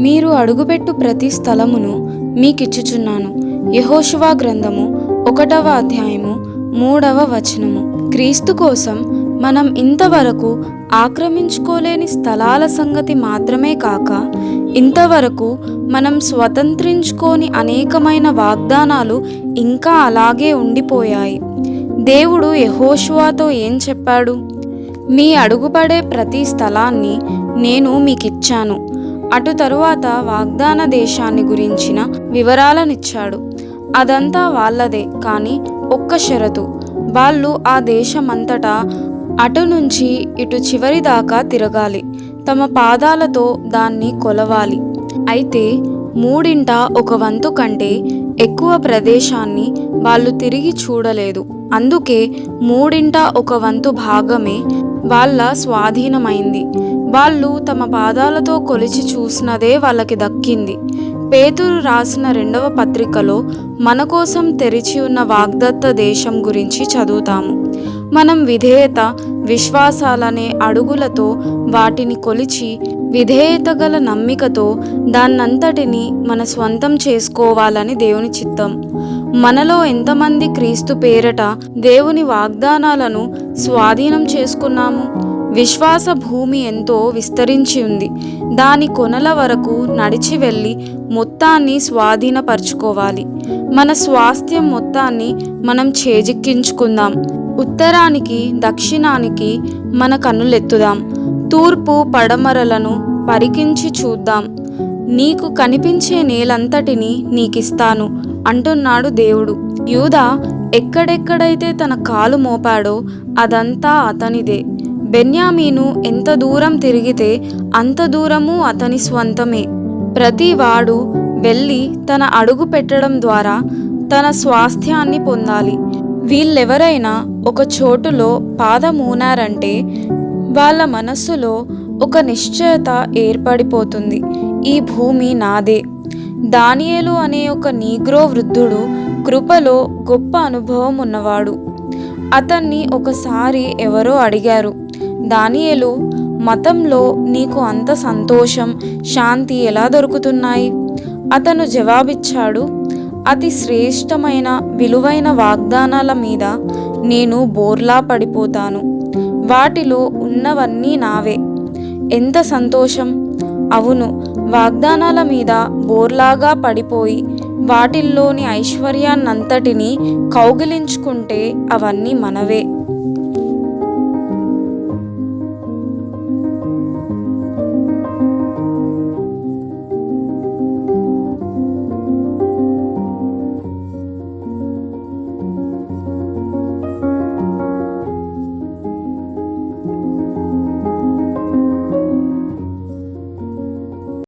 మీరు అడుగుపెట్టు ప్రతి స్థలమును మీకిచ్చుచున్నాను. యెహోషువ గ్రంథము 1వ అధ్యాయము 3వ వచనము. క్రీస్తు కోసం మనం ఇంతవరకు ఆక్రమించుకోలేని స్థలాల సంగతి మాత్రమే కాక, ఇంతవరకు మనం స్వతంత్రించుకోని అనేకమైన వాగ్దానాలు ఇంకా అలాగే ఉండిపోయాయి. దేవుడు యెహోషువతో ఏం చెప్పాడు? మీ అడుగుపడే ప్రతి స్థలాన్ని నేను మీకిచ్చాను. అటు తరువాత వాగ్దాన దేశాన్ని గురించిన వివరాలనిచ్చాడు. అదంతా వాళ్ళదే, కానీ ఒక్క షరతు, వాళ్ళు ఆ దేశమంతటా అటు నుంచి ఇటు చివరి దాకా తిరగాలి, తమ పాదాలతో దాన్ని కొలవాలి. అయితే 1/3 కంటే ఎక్కువ ప్రదేశాన్ని వాళ్ళు తిరిగి చూడలేదు. అందుకే 1/3 భాగమే వాళ్ళ స్వాధీనమైంది. వాళ్ళు తమ పాదాలతో కొలిచి చూసినదే వాళ్ళకి దక్కింది. పేతురు రాసిన 2వ పత్రికలో మన కోసం తెరిచి ఉన్న వాగ్దత్త దేశం గురించి చదువుతాము. మనం విధేయత, విశ్వాసాలనే అడుగులతో వాటిని కొలిచి, విధేయత గల నమ్మికతో దాన్నంతటిని మన స్వంతం చేసుకోవాలని దేవుని చిత్తం. మనలో ఎంతమంది క్రీస్తు పేరట దేవుని వాగ్దానాలను స్వాధీనం చేసుకున్నాము? విశ్వాస భూమి ఎంతో విస్తరించి ఉంది. దాని కొనల వరకు నడిచి వెళ్ళి మొత్తాన్ని స్వాధీనపరచుకోవాలి. మన స్వాస్థ్యం మొత్తాన్ని మనం చేజిక్కించుకుందాం. ఉత్తరానికి, దక్షిణానికి మన కన్నులెత్తుదాం. తూర్పు పడమరలను పరికించి చూద్దాం. నీకు కనిపించే నేలంతటిని నీకిస్తాను అంటున్నాడు దేవుడు. యూదా ఎక్కడెక్కడైతే తన కాలు మోపాడో అదంతా అతనిదే. బెన్యామీను ఎంత దూరం తిరిగితే అంత దూరము అతని స్వంతమే. ప్రతి వాడు వెళ్ళి తన అడుగు పెట్టడం ద్వారా తన స్వాస్థ్యాన్ని పొందాలి. వీళ్ళెవరైనా ఒక చోటులో పాదమూనారంటే వాళ్ళ మనస్సులో ఒక నిశ్చయత ఏర్పడిపోతుంది, ఈ భూమి నాదే. దానియేలు అనే ఒక నీగ్రో వృద్ధుడు కృపలో గొప్ప అనుభవం ఉన్నవాడు. అతన్ని ఒకసారి ఎవరో అడిగారు, దానియేలు, మతంలో నీకు అంత సంతోషం, శాంతి ఎలా దొరుకుతున్నాయి? అతను జవాబిచ్చాడు, అతి శ్రేష్టమైన విలువైన వాగ్దానాల మీద నేను బోర్లా పడిపోతాను. వాటిలో ఉన్నవన్నీ నావే. ఎంత సంతోషం! అవును, వాగ్దానాల మీద బోర్లాగా పడిపోయి వాటిల్లోని ఐశ్వర్యాన్నంతటినీ కౌగిలించుకుంటే అవన్నీ మనవే.